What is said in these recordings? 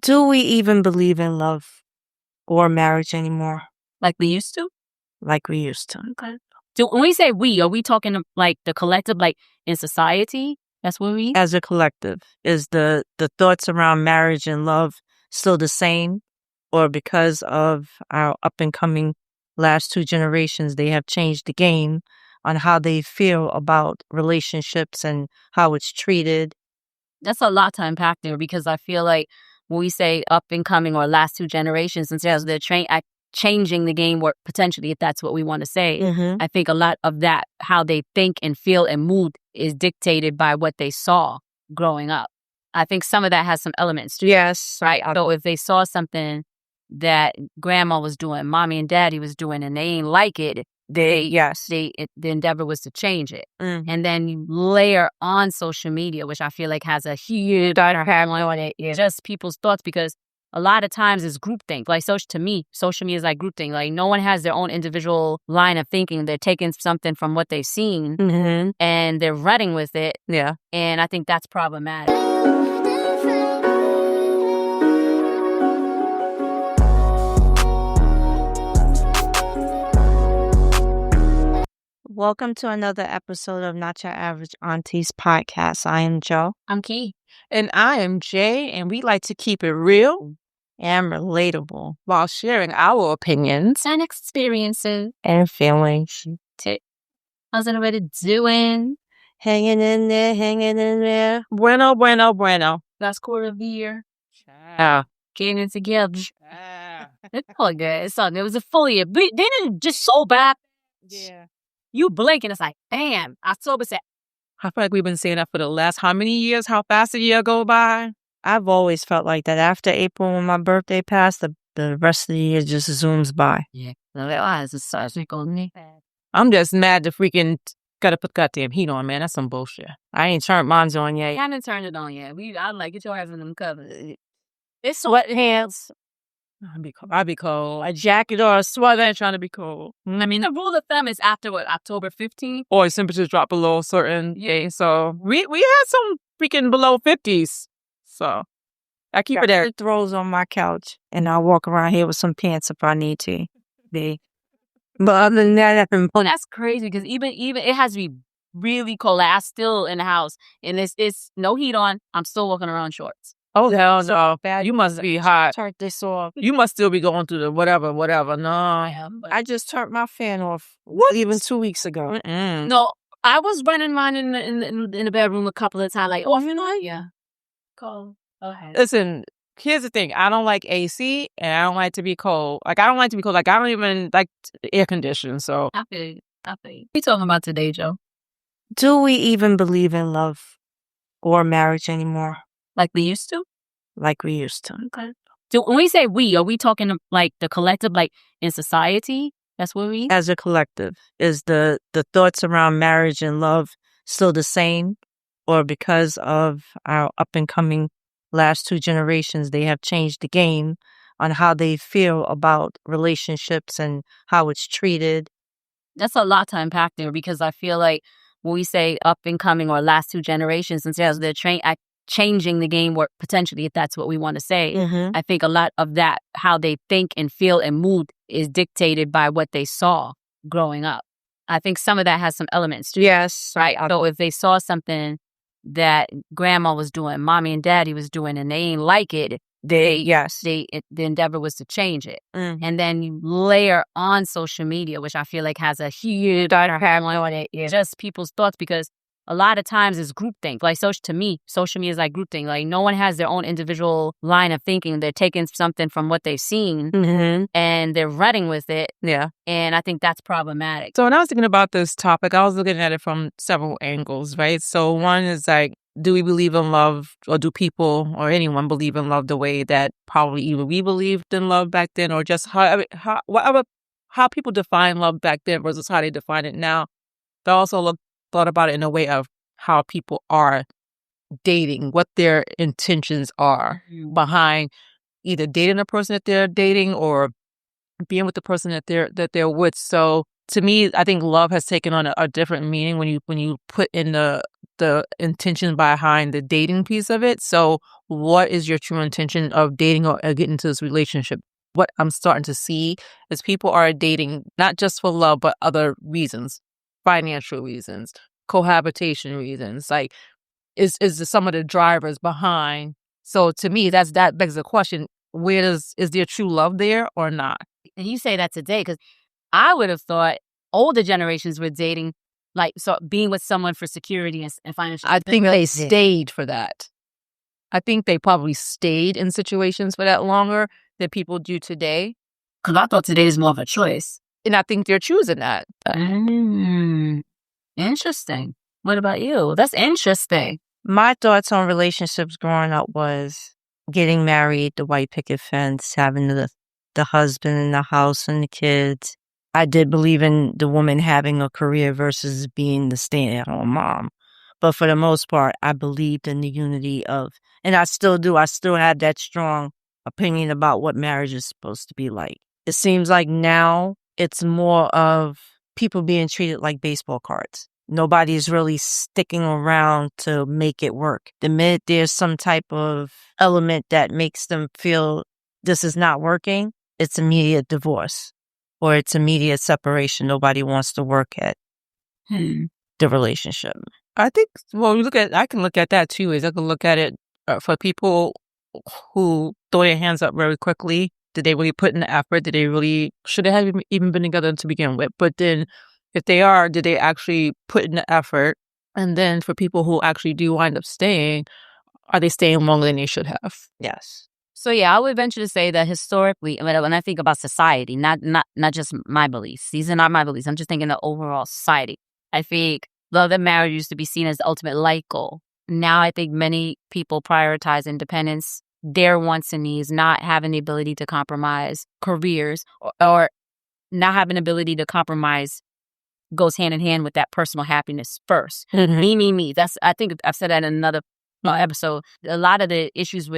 Do we even believe in love or marriage anymore Like we used to? like we used to? Okay. When we say we, are we talking like the collective, like in society? That's what we. As a collective, is the thoughts around marriage and love still the same? Or because of our up and coming last two generations, they have changed the game on how they feel about relationships and how it's treated? That's a lot to unpack there because I feel like when we say up and coming or last two generations, instead of they're changing the game, or potentially, if that's what we want to say, Mm-hmm. I think a lot of that, how they think and feel and move, is dictated by what they saw growing up. I think some of that has some elements to it, Yes. right? So if they saw something that grandma was doing, mommy and daddy was doing, and they ain't like it, the endeavor was to change it. Mm. And then you layer on social media, which I feel like has a huge family on it. It's just people's thoughts, because a lot of times it's groupthink. Like, to me, social media is like groupthink. Like, no one has their own individual line of thinking. They're taking something from what they've seen Mm-hmm. and they're running with it. Yeah. And I think that's problematic. Welcome to another episode of Not Your Average Aunties podcast. I am Joe. I'm Key. And I am Jay, and we like to keep it real And relatable. while sharing our opinions. And experiences. And feelings. How's everybody doing? Hanging in there. Bueno, bueno, bueno. Last quarter of the year. Yeah. Getting it together. It's all good. It's all good. It was a full year. Didn't it just so bad? Yeah. You blink and it's like, damn, October said. I feel like we've been saying that for the last how many years? How fast a year go by? I've always felt like that. After April, when my birthday passed, the rest of the year just zooms by. Yeah. I'm I'm just mad the freaking gotta put goddamn heat on, man. That's some bullshit. I ain't turned mine on yet. I haven't turned it on yet. I'm like, get your ass in them covers. It's sweatpants. I be cold. A jacket or a sweater ain't trying to be cold. I mean, the rule of thumb is after October 15th? Or temperatures drop below a certain day. So we had some freaking below 50s. So I keep it there. It throws on my couch, and I'll walk around here with some pants if I need to. But other than that, Oh, that's crazy, because even it has to be really cold. Like, I'm still in the house, and it's no heat on. I'm still walking around shorts. Oh, hell no. You must be hot. turn this off. You must still be going through the whatever. No. I just turned my fan off. What? Even 2 weeks ago. Mm-mm. No, I was running mine in the bedroom a couple of times. Like, oh, you know, yeah, cold. Go ahead. Listen, here's the thing. I don't like AC, and I don't like to be cold. Like, I don't like to be cold. Like, I don't even like air conditioning. So I feel you. What are you talking about today, Joe? Do we even believe in love or marriage anymore Like we used to? like we used to? Okay. So when we say we, are we talking like the collective, like in society? That's what we. As a collective, is the thoughts around marriage and love still the same? Or because of our up and coming last two generations, they have changed the game on how they feel about relationships and how it's treated? That's a lot to unpack there, because I feel like when we say up and coming or last two generations, instead of they're changing the game, or potentially, if that's what we want to say, Mm-hmm. I think a lot of that, how they think and feel and move, is dictated by what they saw growing up. I think some of that has some elements to it, Yes. right? So if they saw something that grandma was doing, mommy and daddy was doing, and they ain't like it, the endeavor was to change it. Mm. And then you layer on social media, which I feel like has a huge family on it. It's just people's thoughts, because a lot of times it's groupthink. Like, to me, social media is like groupthink. Like, no one has their own individual line of thinking. They're taking something from what they've seen Mm-hmm. and they're running with it. Yeah. And I think that's problematic. when I was thinking about this topic, I was looking at it from several angles, right? So one is like, do we believe in love, or do people or anyone believe in love the way that probably even we believed in love back then, or just how people define love back then versus how they define it now? But I also thought about it in a way of how people are dating, what their intentions are behind either dating the person that they're dating or being with the person that they're with. So to me, I think love has taken on a different meaning when you put in the the intention behind the dating piece of it. So what is your true intention of dating or getting into this relationship? What I'm starting to see is people are dating not just for love, but other reasons, financial reasons, cohabitation reasons. Like, is some of the drivers behind. So to me, that begs the question: is there true love there or not? And you say that today because I would have thought older generations were dating, like, so being with someone for security and financial. I think they stayed for that. I think they probably stayed in situations for that longer than people do today. Because I thought today is more of a choice. And I think they're choosing that. Interesting. What about you? That's interesting. My thoughts on relationships growing up was getting married, the white picket fence, having the husband in the house and the kids. I did believe in the woman having a career versus being the stay-at-home mom. But for the most part, I believed in the unity of, and I still do, I still have that strong opinion about what marriage is supposed to be like. It seems like now it's more of people being treated like baseball cards. Nobody's really sticking around to make it work. The minute there's some type of element that makes them feel this is not working, it's immediate divorce or it's immediate separation. Nobody wants to work at the relationship. I think, well, I can look at that two ways. I can look at it for people who throw their hands up very quickly. Did they really put in the effort? Should they have even been together to begin with? But then if they are, did they actually put in the effort? And then for people who actually do wind up staying, are they staying longer than they should have? Yes. So yeah, I would venture to say that historically, when I think about society, not just my beliefs. These are not my beliefs. I'm just thinking the overall society. I think love and marriage used to be seen as the ultimate life goal. Now I think many people prioritize independence, their wants and needs, not having the ability to compromise careers or not having the ability to compromise goes hand in hand with that personal happiness first. Me. I think I've said that in another episode. A lot of the issues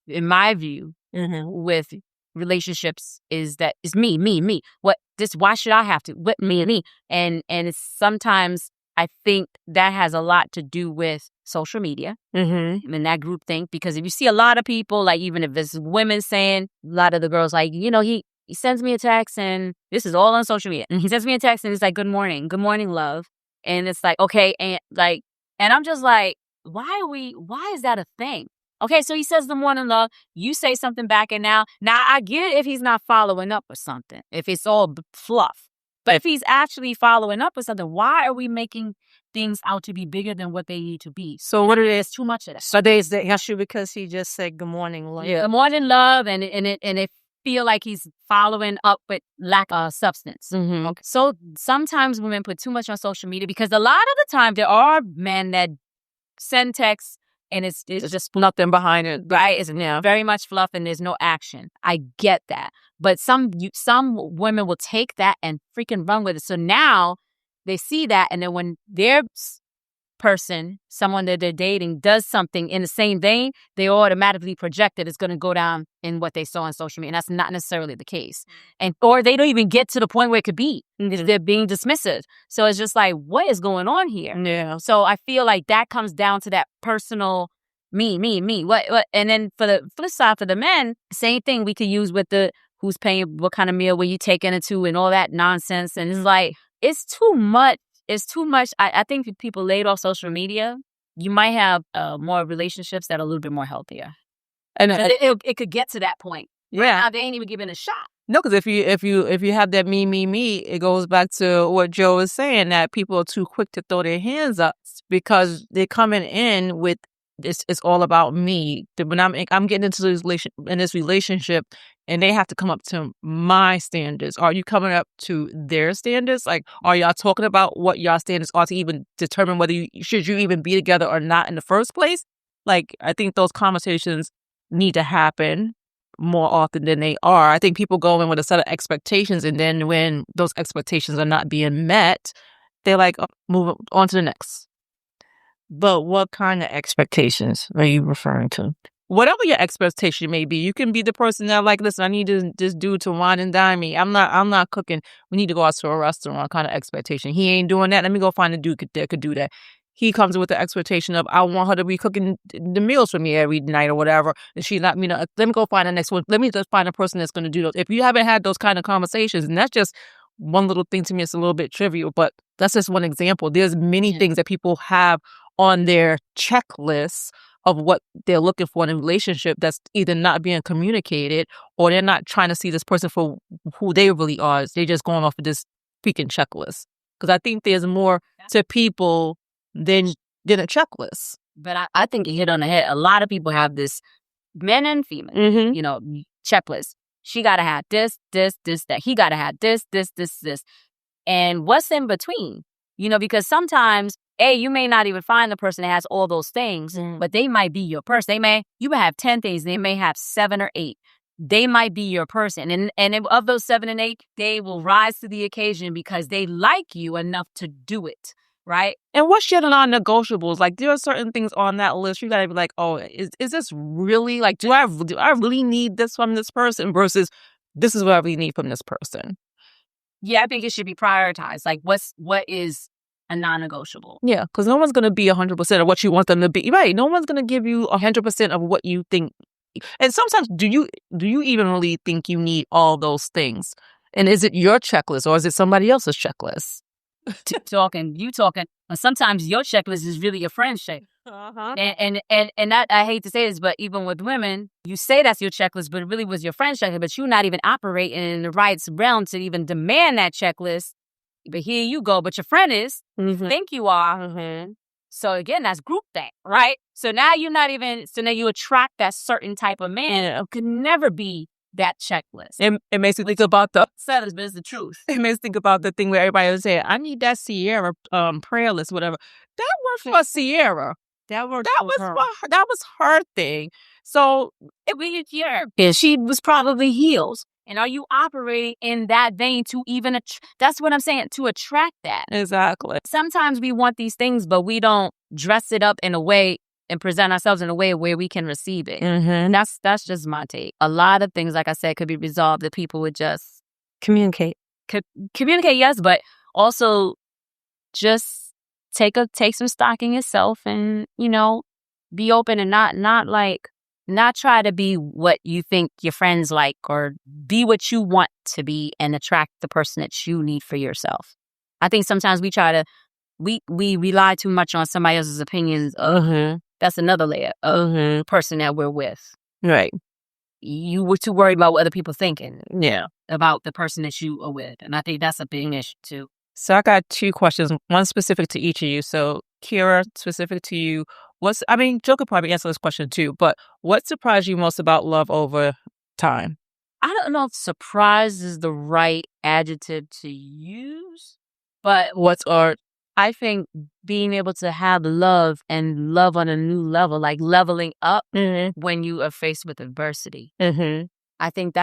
in my view, with relationships is me. Why should I have to? What me? And it's sometimes I think that has a lot to do with social media and that group thing. Because if you see a lot of people, like even if it's women saying, a lot of the girls like, he sends me a text and this is all on social media. And he sends me a text and it's like, good morning, love. And it's like, okay. And I'm just like, why is that a thing? Okay, so he says the morning love, you say something back, and now I get it if he's not following up with something, if it's all fluff. But if he's actually following up with something, why are we making things out to be bigger than what they need to be? So what it is, too much of that. So there's the issue because he just said good morning, love. Yeah. Good morning, love, and it feel like he's following up with lack of substance. Okay. So sometimes women put too much on social media because a lot of the time there are men that send texts and it's just nothing behind it, right? It's very much fluff and there's no action. I get that, but some women will take that and freaking run with it. So now they see that, and then when their person, someone that they're dating, does something in the same vein, they automatically project that it's going to go down in what they saw on social media, and that's not necessarily the case. Or they don't even get to the point where it could be. They're being dismissive. So it's just like, what is going on here? Yeah. So I feel like that comes down to that personal me. What? And then for the flip side, for the men, same thing we could use with the who's paying what kind of meal, where you taking it to, and all that nonsense. And it's like, it's too much. It's too much. I think if people laid off social media, you might have more relationships that are a little bit more healthier. And it could get to that point. Yeah. Right now, they ain't even giving a shot. No, because if you have that me, it goes back to what Joe was saying, that people are too quick to throw their hands up because they're coming in with it's all about me. When I'm getting into this relationship, and they have to come up to my standards. Are you coming up to their standards? Like, are y'all talking about what y'all standards are to even determine whether should you even be together or not in the first place? Like, I think those conversations need to happen more often than they are. I think people go in with a set of expectations, and then when those expectations are not being met, they're like, oh, move on to the next. But what kind of expectations are you referring to? Whatever your expectation may be, you can be the person that like, listen, I need this dude to wine and dine me. I'm not cooking. We need to go out to a restaurant kind of expectation. He ain't doing that. Let me go find a dude that could do that. he comes with the expectation of, I want her to be cooking the meals for me every night or whatever. And she's not, let me go find the next one. Let me just find a person that's going to do those. If you haven't had those kind of conversations, and that's just one little thing to me, it's a little bit trivial, but that's just one example. There's many things that people have on their checklist of what they're looking for in a relationship that's either not being communicated, or they're not trying to see this person for who they really are. They're just going off of this freaking checklist. Because I think there's more to people than a checklist. But I think you hit on the head. A lot of people have this, men and female, checklist. She got to have this, this, this, that. He got to have this, this, this, this. And what's in between? Because sometimes, you may not even find the person that has all those things, but they might be your person. You may have 10 things. They may have 7 or 8. They might be your person. And of those 7 and 8, they will rise to the occasion because they like you enough to do it. Right? And what's your non-negotiables? Like, there are certain things on that list you gotta be like, oh, is this really, like, do I really need this from this person versus this is what I really need from this person? Yeah, I think it should be prioritized. Like, what is a non-negotiable? Yeah, because no one's gonna be 100% of what you want them to be. Right? No one's gonna give you 100% of what you think. And sometimes, do you even really think you need all those things? And is it your checklist or is it somebody else's checklist? You talking, but sometimes your checklist is really your friend's checklist. Uh-huh. And that, I hate to say this, but even with women, you say that's your checklist, but it really was your friend's checklist, but you're not even operating in the right realm to even demand that checklist. But here you go, but your friend is, you think you are. So again, that's groupthink, right? So now now you attract that certain type of man. It could never be that checklist. It makes me think about the sellers, but it's the truth. It makes me think about the thing where everybody was saying, I need that Sierra prayer list, whatever. That worked for Sierra. That was her thing. So it was your, she was probably healed. And are you operating in that vein to even, that's what I'm saying, to attract that? Exactly. Sometimes we want these things, but we don't dress it up in a way and present ourselves in a way where we can receive it. And that's just my take. A lot of things, like I said, could be resolved if people would just communicate. Communicate, yes, but also just take some stock in yourself and, be open and not try to be what you think your friends like, or be what you want to be and attract the person that you need for yourself. I think sometimes we try to, we rely too much on somebody else's opinions. That's another layer of person that we're with. Right. You were too worried about what other people thinking. Yeah. About the person that you are with. And I think that's a big issue too. So I got 2 questions, one specific to each of you. So Kira, specific to you, Joe could probably answer this question too, but what surprised you most about love over time? I don't know if surprise is the right adjective to use, but I think being able to have love and love on a new level, like leveling up when you are faced with adversity. I think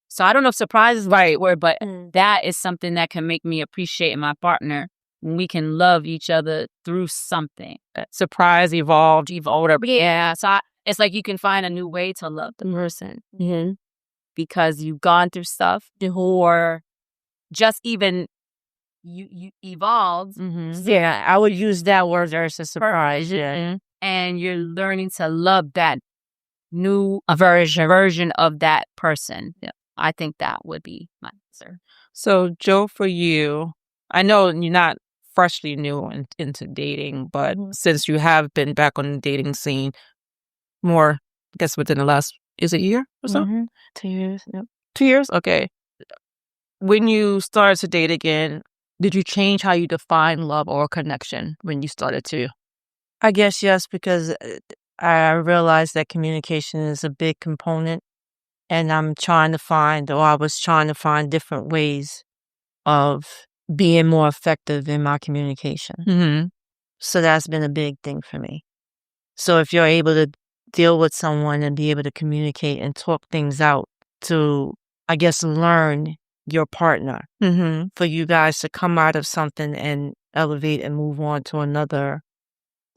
so I don't know if surprise is the right word, but that is something that can make me appreciate my partner when we can love each other through something. Surprise, evolved. Yeah, so it's like you can find a new way to love the person because you've gone through stuff, or just even you evolved. Yeah, I would use that word versus surprise. Yeah. And you're learning to love that new version of that person. Yeah. I think that would be my answer. So, Joe, for you, I know you're not freshly new into dating, but since you have been back on the dating scene more, I guess within the last, is it a year or so? 2 years. Yep. 2 years? Okay. When you started to date again, did you change how you define love or connection when you started to? I guess yes, because I realized that communication is a big component, and I was trying to find different ways of being more effective in my communication. So that's been a big thing for me. So if you're able to deal with someone and be able to communicate and talk things out to, I guess, learn your partner, for you guys to come out of something and elevate and move on to another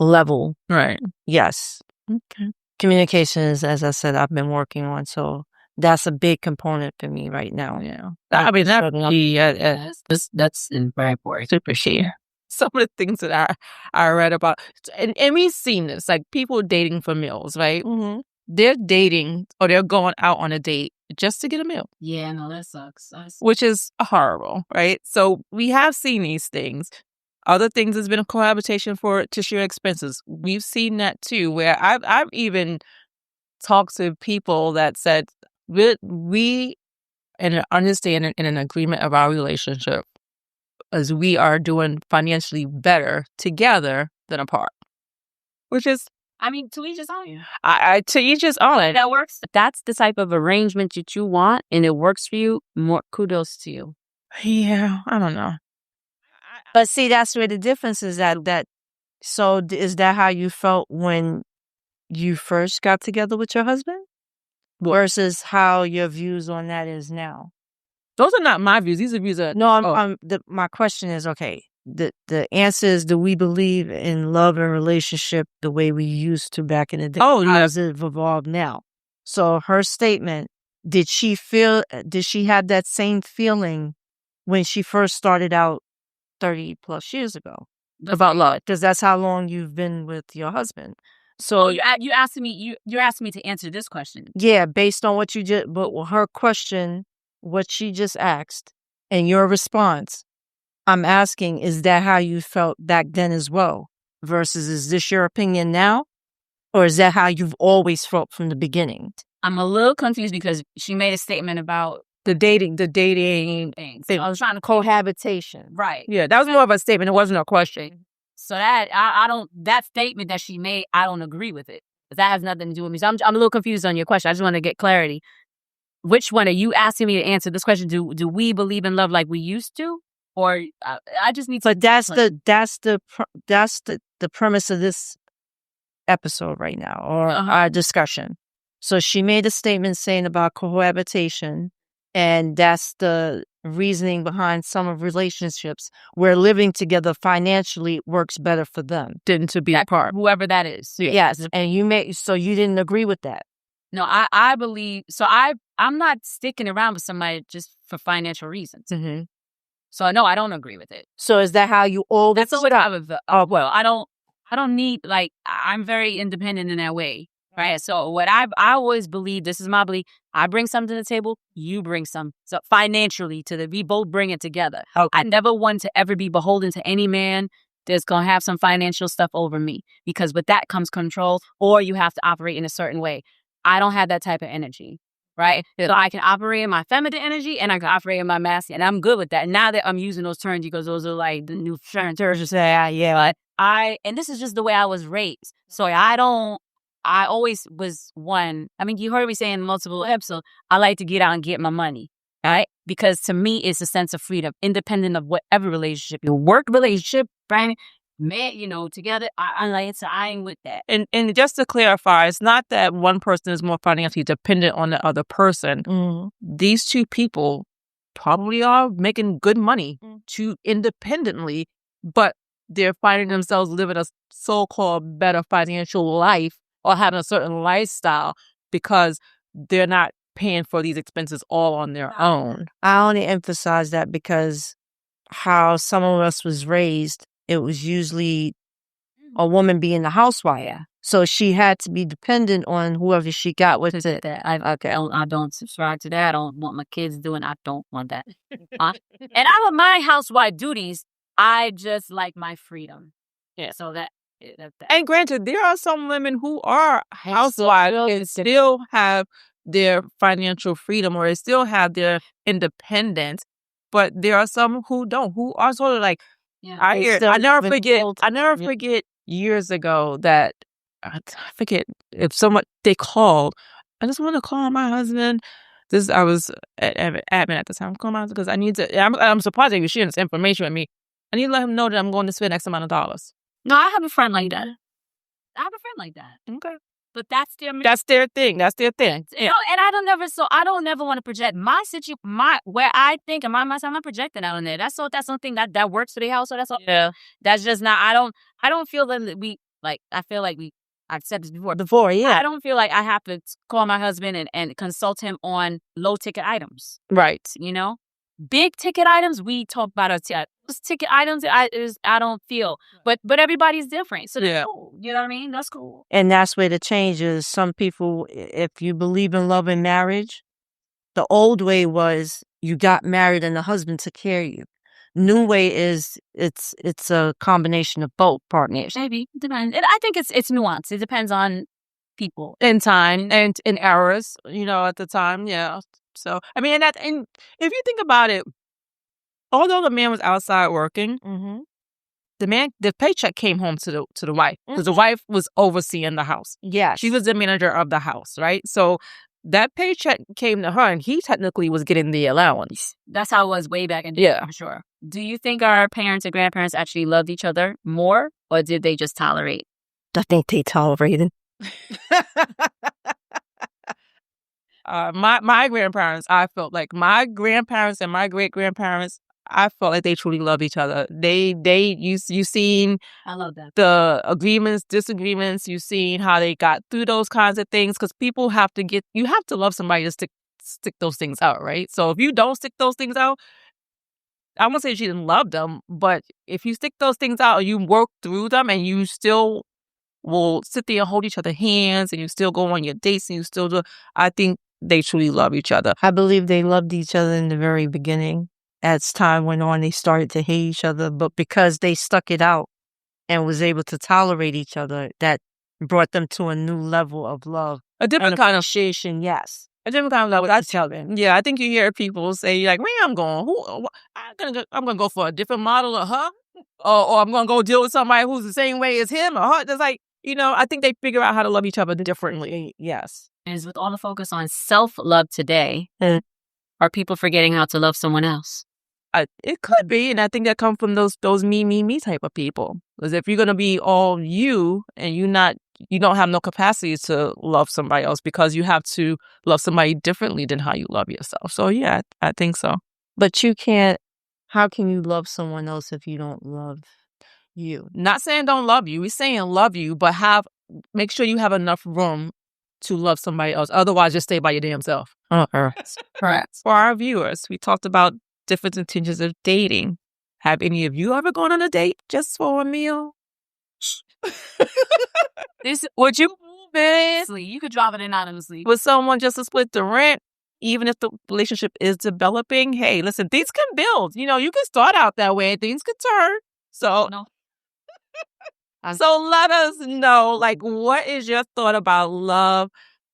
level. Right. Yes. Okay. Communication is, as I said, I've been working on. So that's a big component for me right now. Yeah. That's very important. Super share. some of the things that I read about, and we've seen this, like people dating for meals, right? Mm-hmm. They're dating or they're going out on a date just to get a meal. Yeah, no, that sucks. Which is horrible, right? So we have seen these things. Other things has been a cohabitation to share expenses. We've seen that too, where I've even talked to people that said we in an understanding in an agreement of our relationship as we are doing financially better together than apart. Which is, I mean, to each his own. to each his own. That works. If that's the type of arrangement that you want and it works for you, more kudos to you. Yeah, I don't know. But see, that's where the difference is at. So is that how you felt when you first got together with your husband? Versus how your views on that is now? Those are not my views. These are views that... No, my question is, okay, the answer is, do we believe in love and relationship the way we used to back in the day? Oh, How yeah. does it evolve now? So her statement, did she have that same feeling when she first started out 30 plus years ago about love? Because that's how long you've been with your husband. So you're asking me to answer this question. Yeah, based on what you just, but her question, what she just asked, and your response, I'm asking, is that how you felt back then as well? Versus, is this your opinion now? Or is that how you've always felt from the beginning? I'm a little confused because she made a statement about the dating things. thing. I was trying to cohabitation. Right. Yeah, that was more of a statement. It wasn't a question. So that I don't, that statement that she made, I don't agree with it. That has nothing to do with me. So I'm a little confused on your question. I just want to get clarity. Which one are you asking me to answer this question? Do we believe in love like we used to, or I just need to? But that's the premise of this episode right now, or our discussion. So she made a statement saying about cohabitation, and that's the reasoning behind some of relationships where living together financially works better for them than to be apart. Whoever that is. Yes, and you didn't agree with that. No, I believe, so I'm not sticking around with somebody just for financial reasons. Mm-hmm. So no, I don't agree with it. So is that how you always? That's what well, I don't need, like, I'm very independent in that way, right? So what I always believe, this is my belief, I bring something to the table, you bring some, so financially we both bring it together. Okay. I never want to ever be beholden to any man that's going to have some financial stuff over me, because with that comes control, or you have to operate in a certain way. I don't have that type of energy, right? So I can operate in my feminine energy and I can operate in my masculine, and I'm good with that. Now that I'm using those terms, because those are like the new terms to say, yeah, and this is just the way I was raised. So I always was one. I mean, you heard me say in multiple episodes, I like to get out and get my money, right? Because to me, it's a sense of freedom, independent of whatever relationship, your work relationship, right? Man, together, I ain't with that. And just to clarify, it's not that one person is more financially dependent on the other person. Mm-hmm. These two people probably are making good money independently, but they're finding themselves living a so-called better financial life or having a certain lifestyle because they're not paying for these expenses all on their own. I only emphasize that because how some of us was raised, it was usually a woman being the housewife. Yeah. So she had to be dependent on whoever she got with it. I don't subscribe to that. I don't want my kids doing. I don't want that. And I don't mind housewife duties. I just like my freedom. Yeah. So that. And granted, there are some women who are housewives and still have their financial freedom, or they still have their independence. But there are some who don't, who are sort of like, I never forget years ago that, I forget if they called. I just want to call my husband. I was admin at the time. Call my husband because I need to. I'm surprised that you're sharing this information with me. I need to let him know that I'm going to spend X amount of dollars. No, I have a friend like that. Okay. But that's their thing. That's their thing. Yeah. No, and I don't never want to project my situation, where I think and myself, I'm not projecting out on there. That's something that works for the house. So that's all. Yeah. That's just not, I don't feel that I feel like I've said this before. Yeah. I don't feel like I have to call my husband and consult him on low ticket items. Right. big ticket items, we talk about us. Yeah, those ticket items, I don't feel. But everybody's different. So that's cool. You know what I mean? That's cool. And that's where the change is. Some people, if you believe in love and marriage, the old way was you got married and the husband took care of you. New way is it's a combination of both partners. Maybe. Depends. I think it's nuanced. It depends on people. In time and in errors, at the time, yeah. So I mean, and if you think about it, although the man was outside working, the paycheck came home to the wife because the wife was overseeing the house. Yes. She was the manager of the house, right? So that paycheck came to her, and he technically was getting the allowance. That's how it was way back in the day, for sure. Do you think our parents and grandparents actually loved each other more, or did they just tolerate? I think they tolerated. My grandparents, I felt like my grandparents and my great grandparents, I felt like they truly love each other. You seen I love that. the agreements, disagreements. You seen how they got through those kinds of things because you have to love somebody to stick those things out, right? So if you don't stick those things out, I won't say she didn't love them, but if you stick those things out and you work through them and you still will sit there and hold each other's hands and you still go on your dates and you still do, I think they truly love each other. I believe they loved each other in the very beginning. As time went on, they started to hate each other, but because they stuck it out and was able to tolerate each other, that brought them to a new level of love. A different kind of appreciation, yes. A different kind of level. I tell them. Yeah, I think you hear people say like, "Man, I'm gonna go for a different model of her, or I'm gonna go deal with somebody who's the same way as him or her." It's like, I think they figure out how to love each other differently. Yes. Is with all the focus on self-love today, are people forgetting how to love someone else? It could be, and I think that comes from those me type of people. Because if you're gonna be all you and you don't have no capacity to love somebody else because you have to love somebody differently than how you love yourself. So yeah, I think so. But you can't. How can you love someone else if you don't love you? Not saying don't love you. We're saying love you, but make sure you have enough room to love somebody else. Otherwise, just stay by your damn self. Correct. For our viewers, we talked about different intentions of dating. Have any of you ever gone on a date just for a meal? Would you move in You could drop it anonymously with someone just to split the rent, even if the relationship is developing? Hey, listen, things can build. You can start out that way and things could turn. So, no. So let us know, like, what is your thought about love?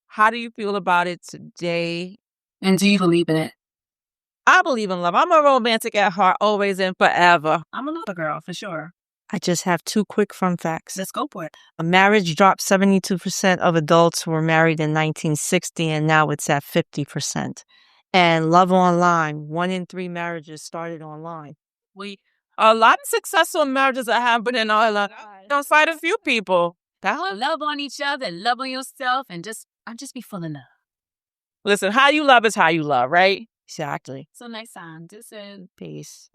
How do you feel about it today? And do you believe in it? I believe in love. I'm a romantic at heart, always and forever. I'm a lover girl, for sure. I just have 2 quick fun facts. Let's go for it. A marriage dropped 72% of adults who were married in 1960, and now it's at 50%. And love online, 1 in 3 marriages started online. A lot of successful marriages are happening outside a few people. Love on each other, love on yourself, and just be full of love. Listen, how you love is how you love, right? Exactly. So next time, this is peace.